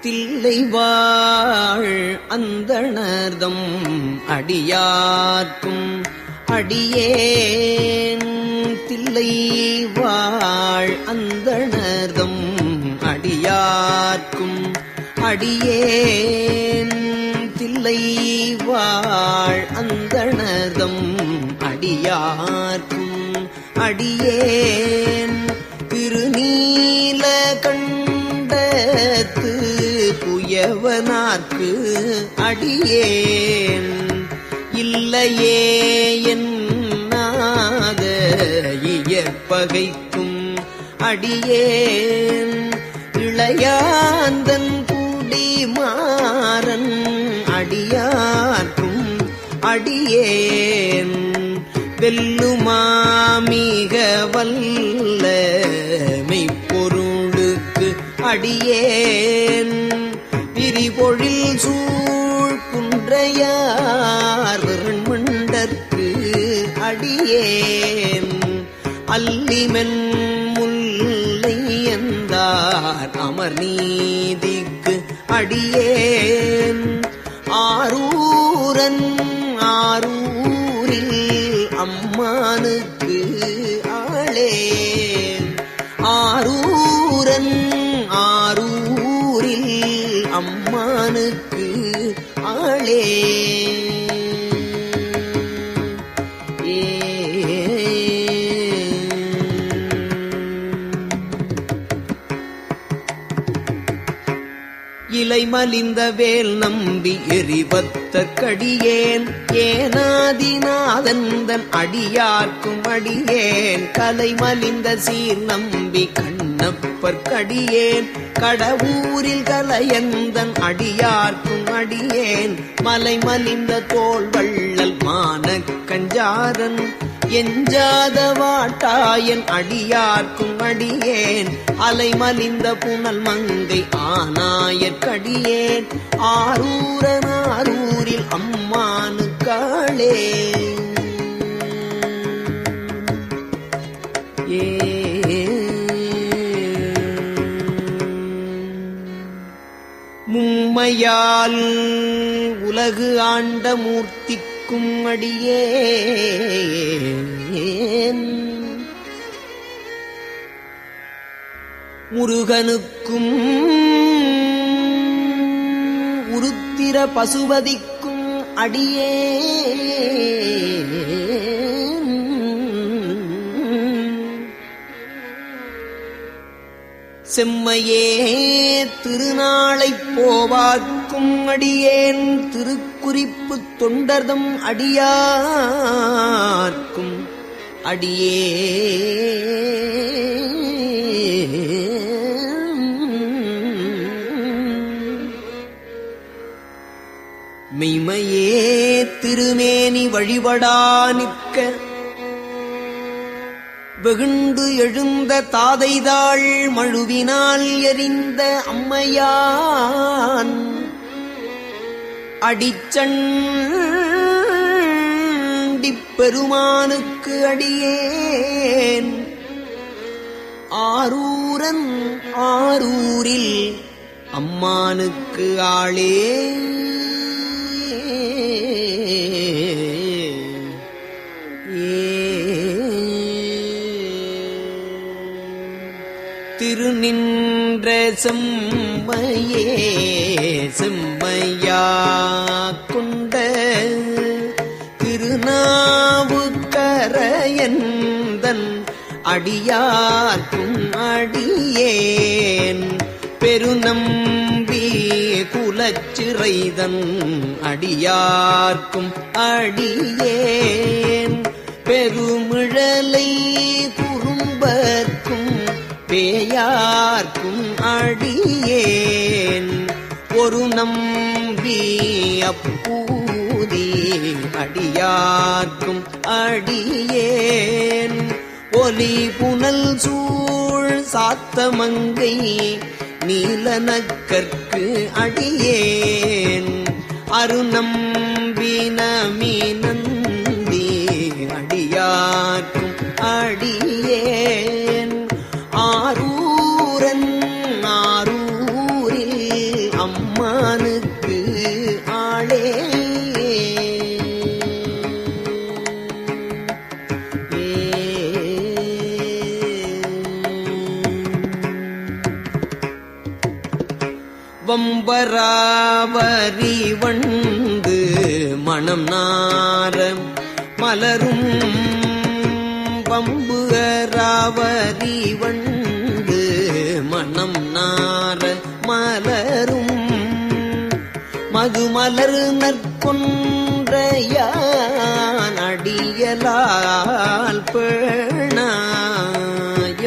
தில்லைவாழ் அந்தணர்தம் அடியார்க்கும் அடியேன் தில்லைவாழ் அந்தணர்தம் அடியார்க்கும் அடியேன் தில்லைவாழ் அந்தணர்தம் அடியார்க்கும் அடியேன் திருநீல கண்டத்து புயவனார்க்கு அடியேன் இல்லையே என்னாத இயற்பகைக்கும் அடியேன் இளையாந்தன் குடிமாறன் அடியார்க்கும் அடியேன் வெல்லுமாமிக வல்ல மெய்ப்பொருளுக்கு அடியேன் விரிபொழில் சூழ் குன்றையார் விரண்மண்டற்கு அடியேன் அல்லிமென் முல்லை எந்தார் அமர்நீதிக்கு அடியேன் ஆரூரன் ஆரூரில் அம்மானுக்கு ஆளேன் ஆரூரன் ஆரூரில் அம்மானுக்கு ஆளே இலை மலிந்த வேல் நம்பி எரிவத்த கடியேன் ஏனாதிநாதந்தன் அடியார்க்கும் அடியேன் கலை மலிந்த சீர் நம்பி கண்ணப்பர் கடியேன் கடவுரில் கலையந்தன் அடியார்க்கும் அடியேன் மலை மலிந்த தோள் வள்ளல் மானக் கஞ்சாரன் எஞ்சாத வாட்டாயன் அடியார்க்கும் அடியேன் அலைமலிந்த புனல் மங்கை ஆனாயற்கடியேன் ஆரூரன் ஆரூரில் அம்மானுக்காளே மும்மையால் உலகு ஆண்ட மூர்த்திக்கும் அடியேன் முருகனுக்கும் உருத்திர பசுபதிக்கும் அடியேன் செம்மையே திருநாளைப் போவாக்கும் அடியேன் திருக்குறிப்பு தொண்டர்தம் அடியார்க்கும் மெய்மையே திருமேனி வழிபடா நிற்க வெகுண்டு எழுந்த தாதைதாள் மழுவினால் எறிந்த அம்மையான் அடிச்சண்டிப் பெருமானுக்கு அடியேன் ஆரூரன் ஆரூரில் அம்மானுக்கு ஆளே திருநின்ற செம்மையே செம்மையா கொண்ட திருநாவுக்கரையந்தன் அடியார்க்கும் அடியேன் பெருநம்பி குலச்சிறைதன் அடியார்க்கும் அடியேன் பெருமிழலை குறும்பர்க்கும் பேயார்க்கும் அடியேன் ஒரு நம்பி அப்பூதி அடியார்க்கும் அடியேன் ஒலி புனல் சூழ் சாத்தமங்கை நீலனக்கற்கு அடியேன் அருநம்பி நமீனந்தி அடியார்க்கும் அடியேன் ஆரூரன் ஆரூரில் அம்மானுக்கு ஆளே வம்பராவரி வண்டு மணம் நார மலரும் வம்புகராவரி வண்டு மணம் நார மலரும் மதுமலர் நற்கொன்றையான் அடியலால் பேணா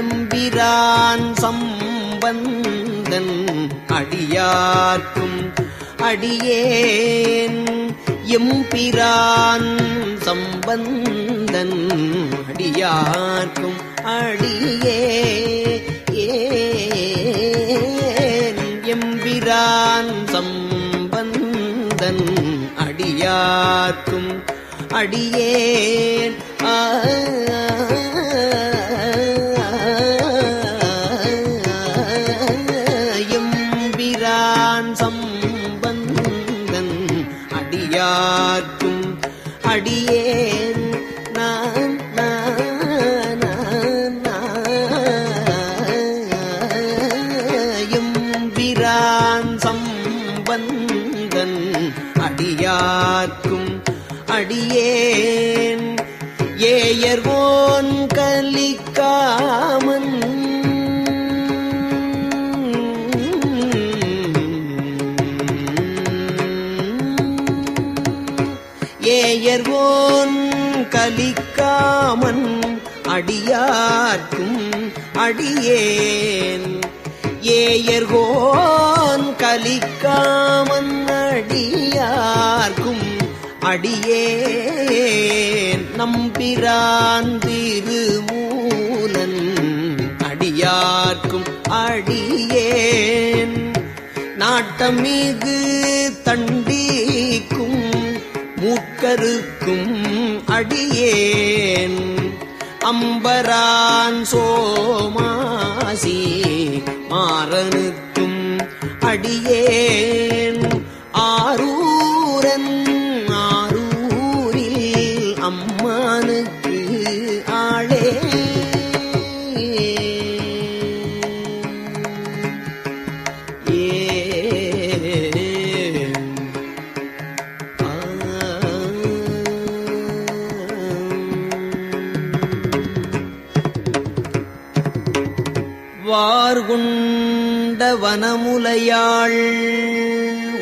எம்பிரான் சம்பந்தன் அடியார்க்கும் அடியேன் எம்பிரான் சம்பந்தன் அடியார்க்கும் அடியேன் எம்பிரான் சம்பந்தன் அடியார்க்கும் அடியேன் சம்பந்தன் அடியார்க்கும் அடியேன் நான் எம்பிரான் சம்பந்தன் அடியார்க்கும் அடியேன் ஏயர்வோன் கலிக்காமன் ஏயர்வோன் கலிக்காமன் அடியார்க்கும் அடியேன் ஏயர்கோன் கலிக்காமன் அடியார்க்கும் அடியேன் நம்பிரான் திருமூலன் அடியார்க்கும் அடியேன் நாட்டமிகு தண்டிக்கும் மூக்கருக்கும் அடியேன் அம்பரான் சோமாசி மாறனுக்கும் அடியேன் ஆரூரன் ஆரூரில் அம்மானுக்கு ஆளே வார்கொண்ட வனமுலையாள்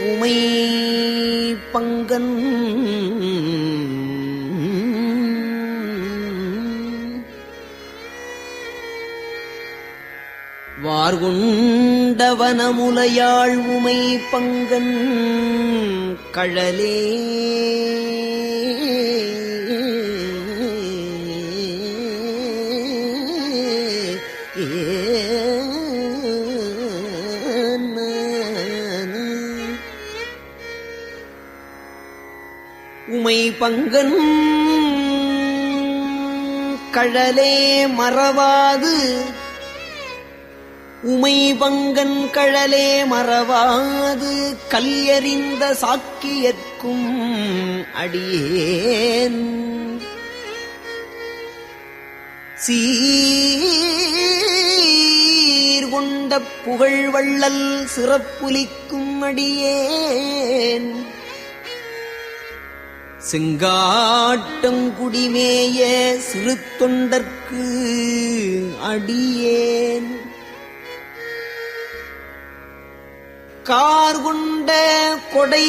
உமை பங்கன் வார்கொண்ட வனமுலையாள் உமை பங்கன் கழலே உமை பங்கன் கழலே மறவாது உமை பங்கன் கழலே மறவாது கல்யறிந்த சாக்கியற்கும் அடியேன் சீர்கொண்ட புகழ் வள்ளல் சிறப்புலிக்கும் அடியேன் செங்காட்டங்குடிமேய சிறு தொண்டர்க்கு அடியேன் கார்கொண்ட கொடை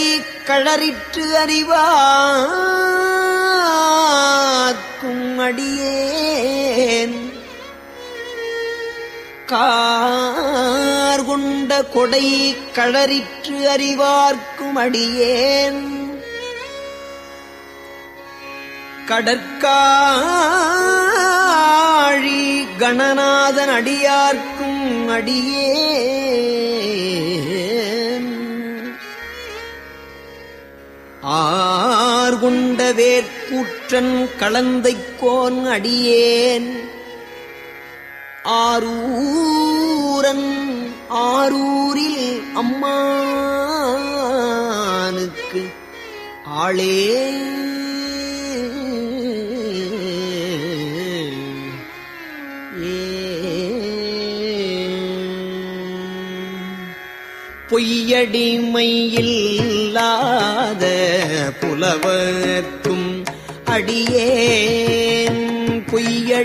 கழறிற்று அறிவார்க்கும் அடியேன் கார்கொண்ட கொடை கழறிற்று அறிவார்க்கும் அடியேன் கடற்காழி கணநாதன் அடியார்க்கும் அடியேன் ஆர்கொண்ட வேற்கூற்றன் களந்தைக்கோன் அடியேன் ஆரூரன் ஆரூரில் அம்மா ஆளே பொய்யடிமையில்லாத புலவர்க்கும் அடியேன் பொய்யடிமையில்லாத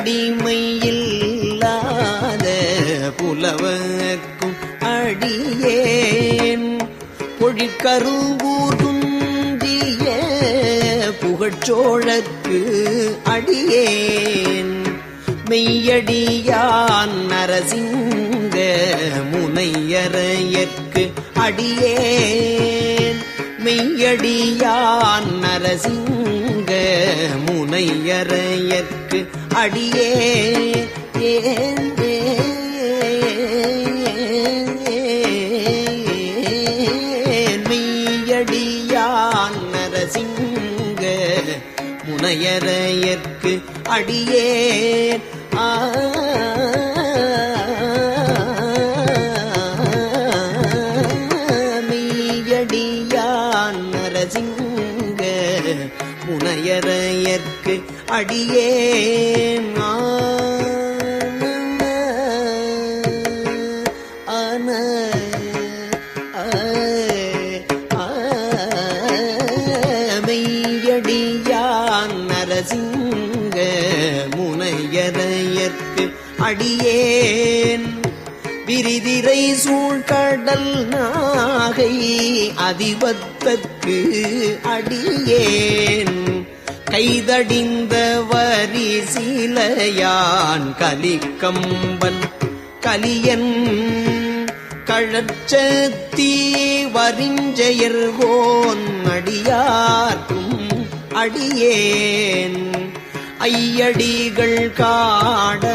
புலவர்க்கும் அடியேன் பொழிற்கருவூர் துஞ்சிய புகழ்ச்சோழற்கு அடியேன் மெய்யடியான் நரசிங்க முனையரையற்கு அடியேன் மெய்யடியான் நரசிங்க முனையரையற்கு அடியேன் மெய்யடியான் நரசிங்க முனையரையற்கு அடியேன் மெய்யடியான் நரசிங்க முனையரையற்கு அடியேன் மெய்யடியான் நரசிங்க முனையரையற்கு அடியேன் விரிதிரை சூழ்கடல் நாகை அதிபத்தற்கு அடியேன் கைதடிந்த வரி சீலையான் கலிக்கம்பன் கலியன் கழற்சத்தி வரிஞ்செயர்கோன் அடியார்க்கும் அடியேன் ஐயடிகள் காடவர்கோன்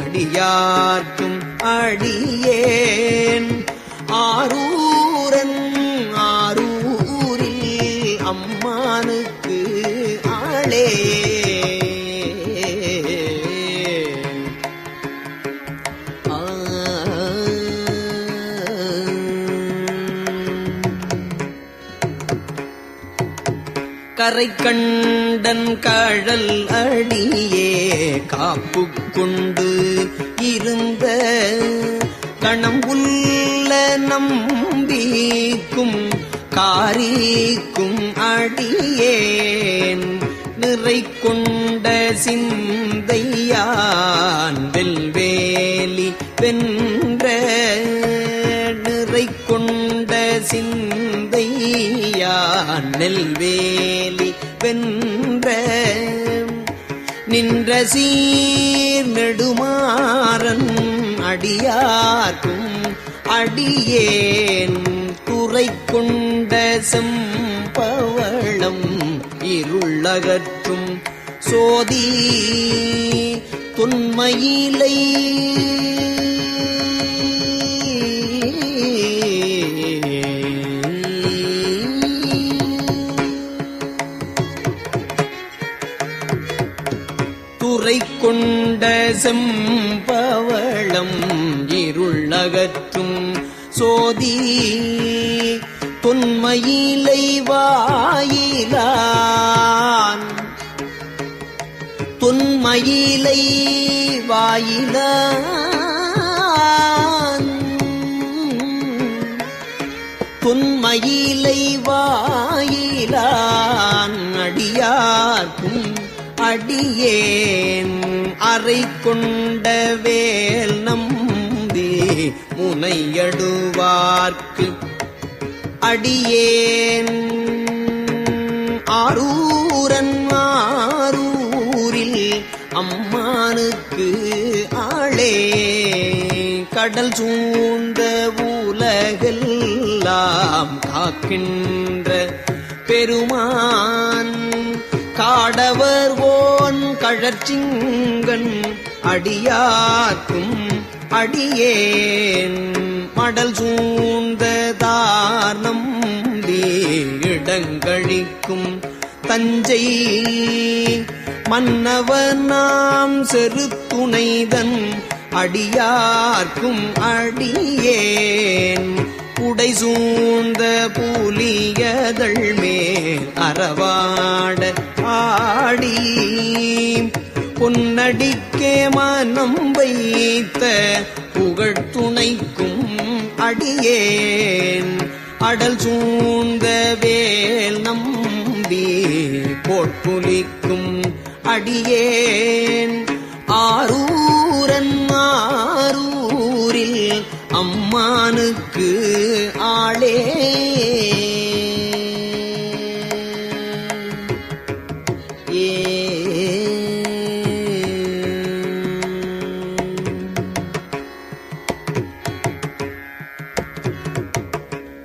அடியார்க்கும் அடியேன் ஆரூரன் ஆரூரில் அம்மானுக்கு ஆளே கரை கண்டன் கழல் அடியே காப்பு கொண்டு இருந்த கணம்புல்ல நம்பிக்கும் காரிக்கும் அடியேன் நிறை கொண்ட சிந்தையான் வெல்வேலி வென்ற நிறை கொண்ட சிந்தையான் நெல்வேலி வென்ற நின்ற சீர் நெடுமாறன் அடியார்க்கும் அடியேன் துறை கொண்ட செம்பவளம் இருளகற்றும் சோதி தொன்மையிலை துறை கொண்ட செம்பவளம் இருளகற்றும் சோதி தொன்மையிலை வாயிலான் தொன்மையிலை வாயிலான் தொன்மையிலை வாயிலான் அடியார்க்கும் அடியேன் அறை கொண்ட வேல் நம்பி முனையடுவார்க்கு அடியேன் ஆரூரன் ஆரூரில் அம்மானுக்கு ஆளே கடல் சூழ்ந்த உலகெல்லாம் காக்கின்ற பெருமான் காடவர் ஓன் கழற்சிங்கன் அடியார்க்கும் அடியேன் மடல் சூழ்ந்ததார் நம்பி இடங்கழிக்கும் தஞ்சை மன்னவர் நாம் செருத்துணைதன் அடியார்க்கும் அடியேன் புடை சூழ்ந்த புலியதழ் மேல் அறவாட ஆடி பொன்னடிக்கே மனம் வைத்த புகழ்துணைக்கும் அடியேன் அடல் சூழ்ந்த வேல் நம்பி போட்புலிக்கும் அடியேன் ஆரூரன் ஆரூரில் அம்மானுக்கு ஆளே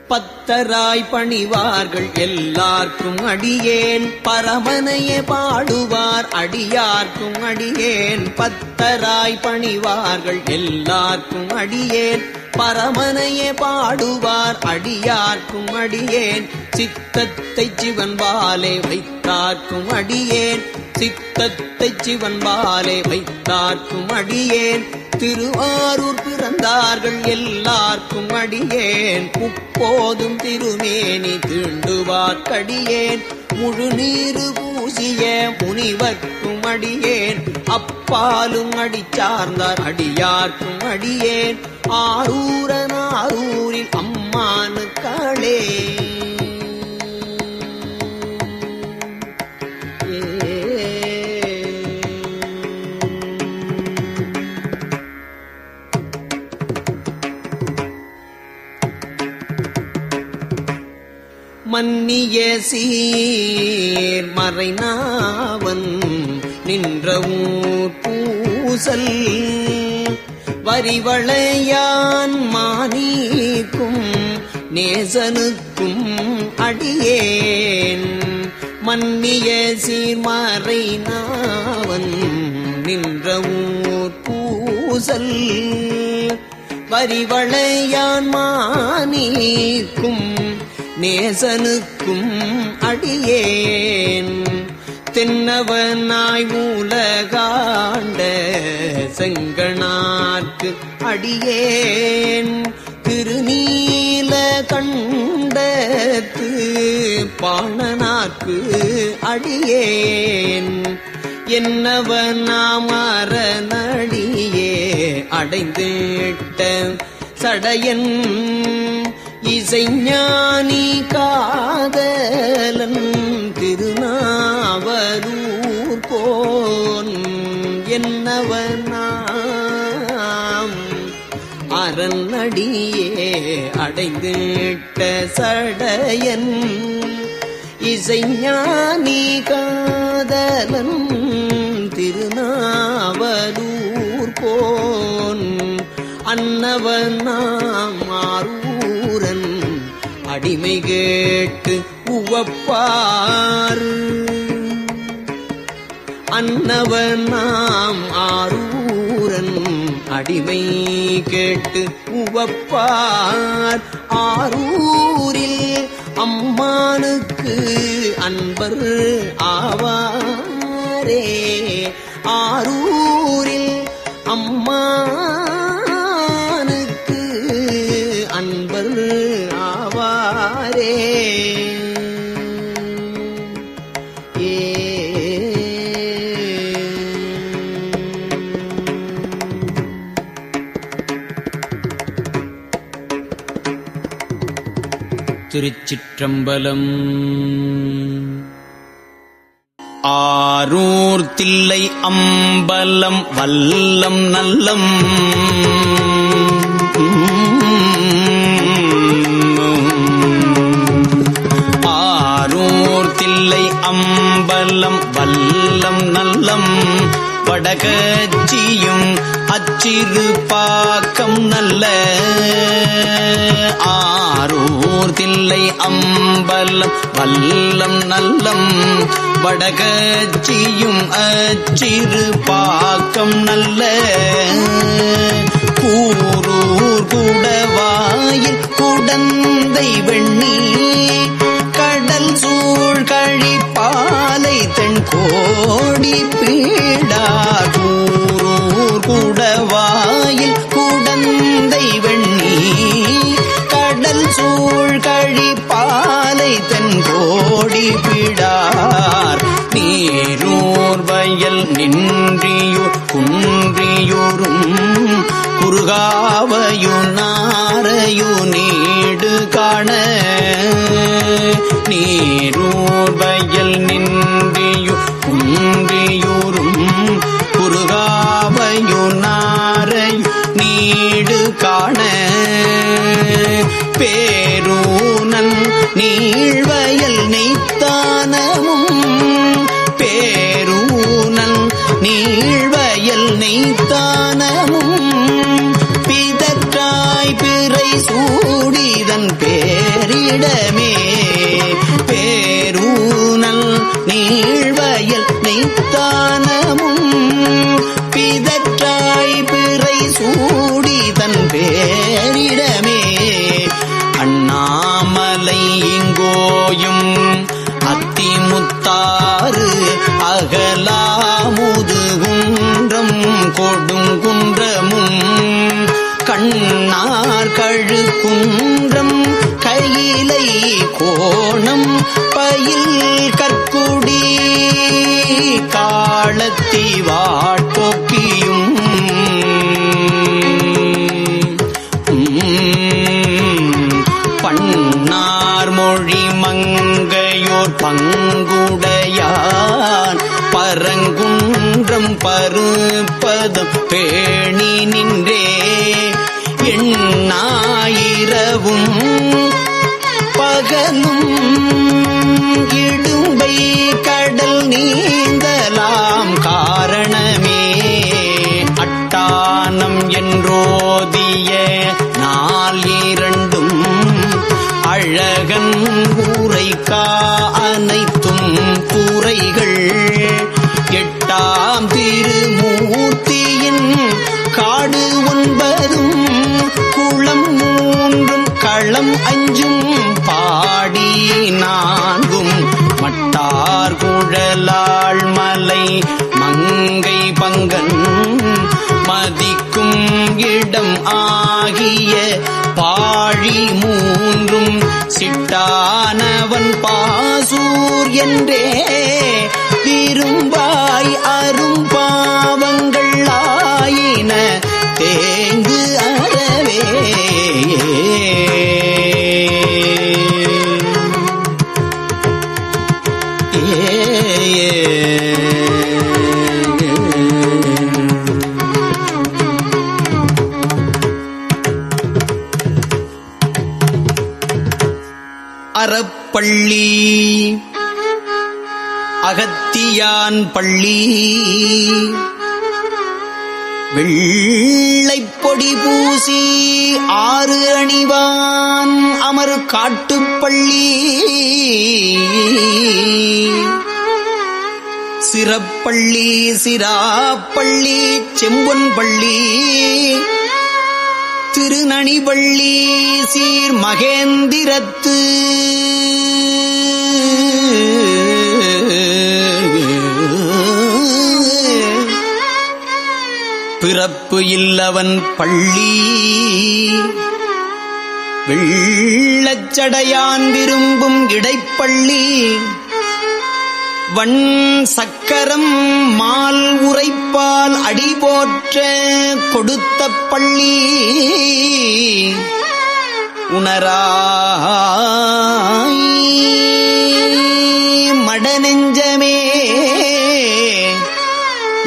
பத்தராய் பணிவார்கள் எல்லார்க்கும் அடியேன் பரமனையே பாடுவார் அடியார்க்கும் அடியேன் பத்தராய் பணிவார்கள் எல்லார்க்கும் அடியேன் பரமனையே பாடுவார் அடியார்க்கும் அடியேன் சித்தத்தை சிவன்பாலே வைத்தார்க்கும் அடியேன் சித்தத்தை சிவன்பாலே வைத்தார்க்கும் அடியேன் திருவாரூர் பிறந்தார்கள் எல்லார்க்கும் அடியேன் முப்போதும் திருமேனி தீண்டுவார்க்கடியேன் முழுநீரு பூசிய முனிவர்க்கும் அடியேன் அப்பாலும் அடிச்சார்ந்தார் அடியார்க்கும் அடியேன் ஆரூரன் ஆரூரில் அம்மானுக்காளே மன்னிய சீர் மறைநாவன் நின்ற ஊர் பூசல் வரிவளையான் மானீக்கும் நேசனுக்கும் அடியேன் மன்னிய சீர் மறைநாவன் நின்ற ஊர் பூசல் வரிவளையான் மானீக்கும் நேசனுக்கும் அடியேன் தென்னவனாய் மூலகாண்ட செங்கணார்க்கு அடியேன் திருநீல கண்டத்து பாணனார்க்கு அடியேன் என்னவனாமரனடியே அடைந்திட்ட சடையன் இசைஞானி காதலன் திருநாவலூர் போன் என்னவனாம் அரண்அடியே அடைந்திட்ட சடையன் இசைஞானி காதலன் திருநாவலூர் போன் அன்னவனாம் ஆரூரன் அடிமை கேட்டு உவப்பார் அன்னவனாம் ஆரூரன் அடிமை கேட்டு உவப்பார் ஆரூரில் அம்மானுக்கு அன்பர் ஆவாரே ஆரூரில் அம்மானுக்கு அன்பர் ஆவாரே திருச்சிற்றம்பலம். ஆரூர் தில்லை அம்பலம் வல்லம் நல்லம் ஆரூர் தில்லை அம்பலம் வல்லம் நல்லம் வடகச்சியும் அச்சிறு பாக்கம் நல்ல ஆரூர் தில்லை அம்பலம் வல்லம் நல்லம் வடகச்சியும் அச்சிறு பாக்கம் நல்ல கூரூர் குடவாயில் குடந்தை வெண்ணி கடல் சூழ் கழிப்பாலை தென் கோடி பீடா கூரூர் குடவாயில் குடந்தை வெண்ணி கடல் சூழ் கழிப்பாலை தென்கோடி பிடார் நீரூர் வயல் நின்றியூர் குன்றியூரும் குறுகாவையு நாரையு நீடு காண நீரூர் வயல் நின்றியு குன்றியூரும் குறுகாவையு நாரையு நீடு காண பேரூனன் நீழ்வயல் நெய்த்தானமும் பேரூனன் நீழ்வயல் நெய்த்தானமும் பிதற்றாய் பிறை சூடிதன் பேரிடமே பேரூனல் நீழ்வயல் நெய்த்தானமும் பிதற்றாய் பிறை சூடிதன் பேரிடமே அண்ணாமலை இங்கோயும் அத்திமுத்தாறு அகலாமுதுகுன்றம் கொடுங்குன்றமும் கண்ணார் கழுக்குன்றம் கையிலை கோணம் பயில் கற்குடி காலத்தி வாட்போக்கியும் பன்னார் மொழி மங்கையோர் பங்குடையான் பரங்குன்றம் பருப்பதும் பேணி நின்றே எண்ணாயிரவும் பகலும் இடும்பை கடல் நீந்தலாம் காரணமே அட்டானம் என்றோதிய நாள் இரண்டும் அழகன் ஊரைக்கா அனைத்தும் கூரைகள் எட்டாம் திருமூர்த்தியின் காடு ஒன்பதும் குளம் மூன்றும் களம் அஞ்சும் பாடி நான்கும் மட்டார் குழலாள் மலை மங்கை பங்கன் மதிக்கும் இடம் ஆகிய பாழி மூன்றும் சிட்டானவன் பாசூர் என்றே விரும்பாய் அரும்பாவங்கள் ஆயின தேங்கு அறவே அறப்பள்ளி அகத்தியான் பள்ளி வெள்ளைப் பொடி பூசி ஆறு அணிவான் அமர் காட்டுப்பள்ளி சிறப்பள்ளி சிராப்பள்ளி செம்பொன் பள்ளி திருநணிபள்ளி சீர் மகேந்திரத்து பிறப்பு இல்லவன் பள்ளி வெள்ளச்சடையான் விரும்பும் இடைப்பள்ளி வன் சக்கரம் மால் உரைப்பால் அடிபோற்ற கொடுத்த பள்ளி உணராய் மடநெஞ்சமே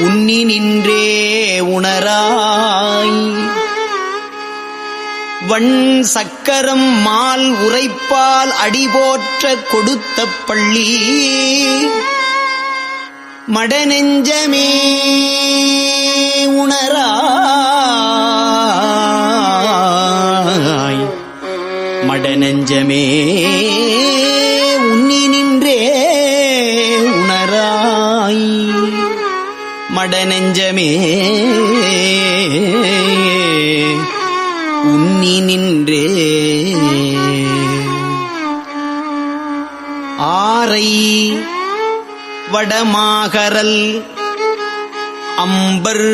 உன்னி நின்றே உணராய் வன் சக்கரம் மால் உரைப்பால் அடிபோற்ற கொடுத்த பள்ளி மடநெஞ்சமே உணராய் மடநெஞ்சமே உன்னி நின்றே உணராய் மடநெஞ்சமே உன்னி நின்றே ஆரை வடமாகரல் அம்பர்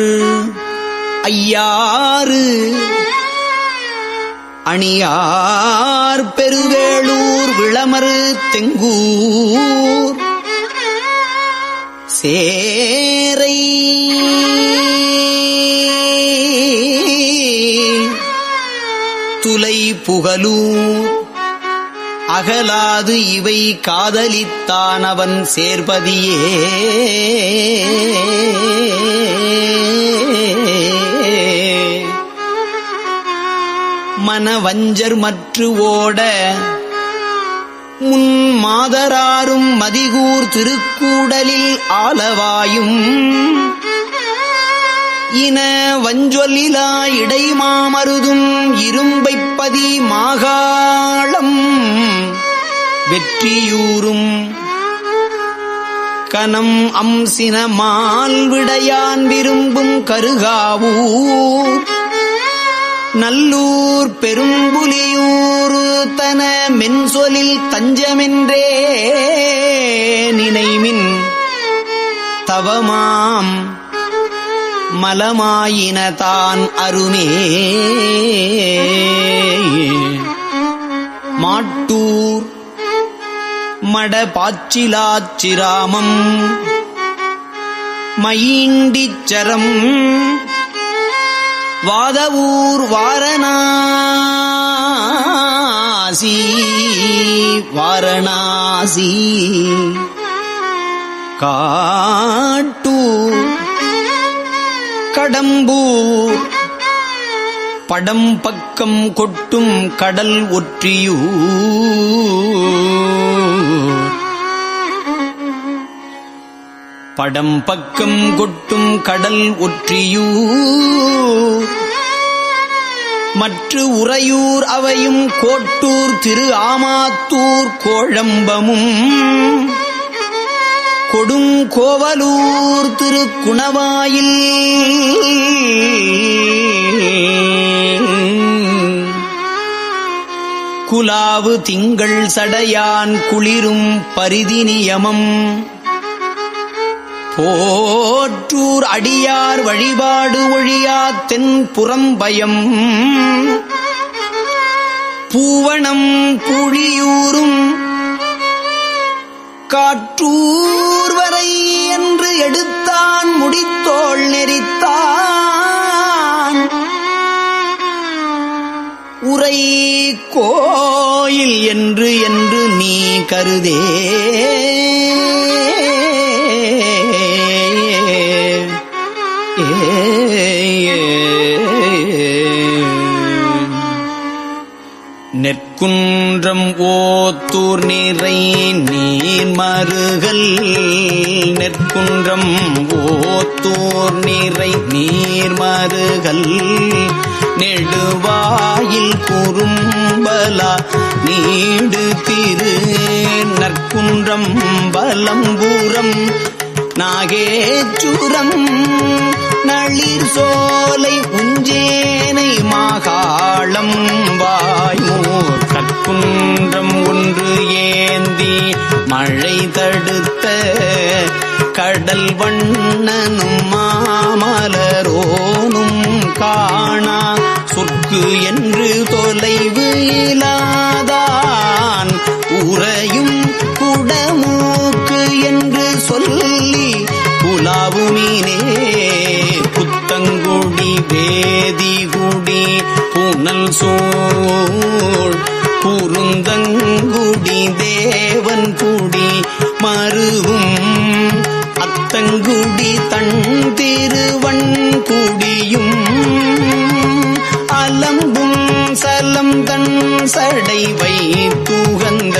ஐயாறு அணியார் பெருவேளூர் விளமறு தெங்கூர் சேரை துலை புகலூர் அகலாது இவை காதலித்தானவன் சேர்பதியே மனவஞ்சர் மற்று ஓட முன் மாதராரும் மதிகூர் திருக்கூடலில் ஆலவாயும் இன வஞ்சொலிலா இடைமாமருதும் இரும்பைப்பதி மாகாளம் வெற்றியூரும் கனம் அம்சின மால்விடையான் விரும்பும் கருகாவூர் நல்லூர் பெரும்புலியூர் தன மென்சொலில் தஞ்சமென்றே நினைமின் தவமாம் மலமாயினதான் அருமே மாட்டூர் மட பாச்சிலாச்சிராமம் மயீண்டிச்சரம் வாதவூர் வாரணாசி வாரணாசி காட்டூர் கடம்பூர் படம் பக்கம் கொட்டும் கடல் ஒற்றியூர் படம் பக்கம் கொட்டும் கடல் ஒற்றியூர் மற்ற உறையூர் அவையும் கோட்டூர் திரு ஆமாத்தூர் கோழம்பமும் கொடுங்கோவலூர் திரு குணவாயில் குலாவு திங்கள் சடையான் குளிரும் பரிதிநியமம் போற்றூர் அடியார் வழிபாடு ஒழியா தென் புறம்பயம் பூவணம் புழியூரும் காற்றூர் வரை என்று எடுத்தான் முடித்தோள் நெறித்தான் உரை கோயில் என்று என்று நீ கருதே நெற்குன்றம் ஓத்தூர் நிறை நீர்மருகல் நெற்குன்றம் ஓத்தூர் நிறை நீர்மருகல் நெடுவாயில் குறும்பலா நீடு திரு நற்குன்றம் பலம்பூரம் நாகேச்சுரம் நளிர் சோலை உஞ்சேனை மாகாளம் வாய்மூர் கற்குன்றம் ஒன்று ஏந்தி மழை தடுத்த கடல் வண்ணனும் மாமலரோனும் காணா சொற்கு என்று தொலைவு இலாதான் உறையும் குடமூக்கு என்று சொல்லி புலாவுமீனே புத்தங்குடி வேதிகுடி புனல் சோழ் குருந்தங்குடி தேவன் குடி மருவும் அத்தங்குடி தன் திருவன்குடியும் அலம்பும் சலம் தன் சடை வைத்துகந்த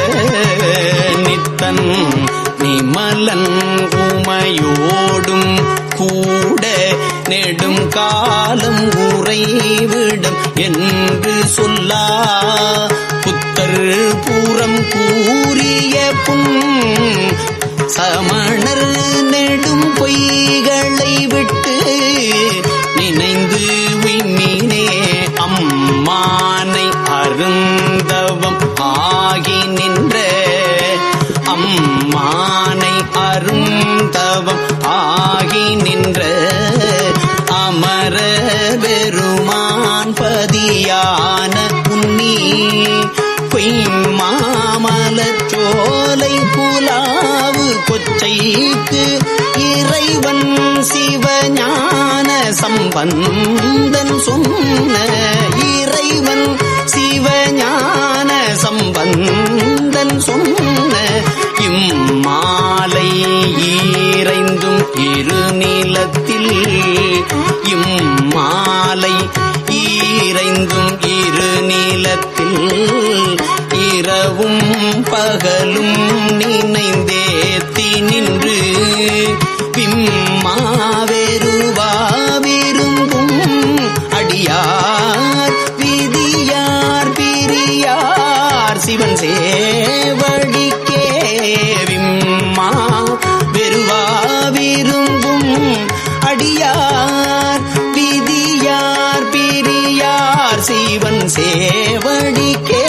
நித்தன் நிமலன் உமையோடும் கூட நெடும் காலம் உறைவிடம் என்று சொல்லா புத்தர் பூரம் கூறிய புன் சமணர் நெடும் பொய்களை விட்டு நினைந்து விண்ணினே அம்மானை அருந்தவம் ஆகி நின்ற அம்மானை அருந்தவம் ஆகி நின்ற அமர பெருமான் பதியான உன்னி மாமலச்சோலை புலாவு கொச்சைக்கு இறைவன் சிவஞான சம்பந்தன் சொன்ன இறைவன் சிவஞான சம்பந்தன் சொன்ன இம்மாலை ஈரைந்தும் இருநிலத்தில் இம்மாலை ஈரைந்தும் இருநிலத்தில் இரவும் பகலும் நினைந்தேத்தி நின்று விம்மாவெருவா விரும்பும் அடியார் விதியார் பிரியார் சிவன் சேவடிக்கே விம்மா வெறுவா விரும்பும் அடியார் விதியார் பிரியார் சிவன் சேவடிக்கே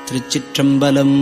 திருச்சிற்றம்பலம்.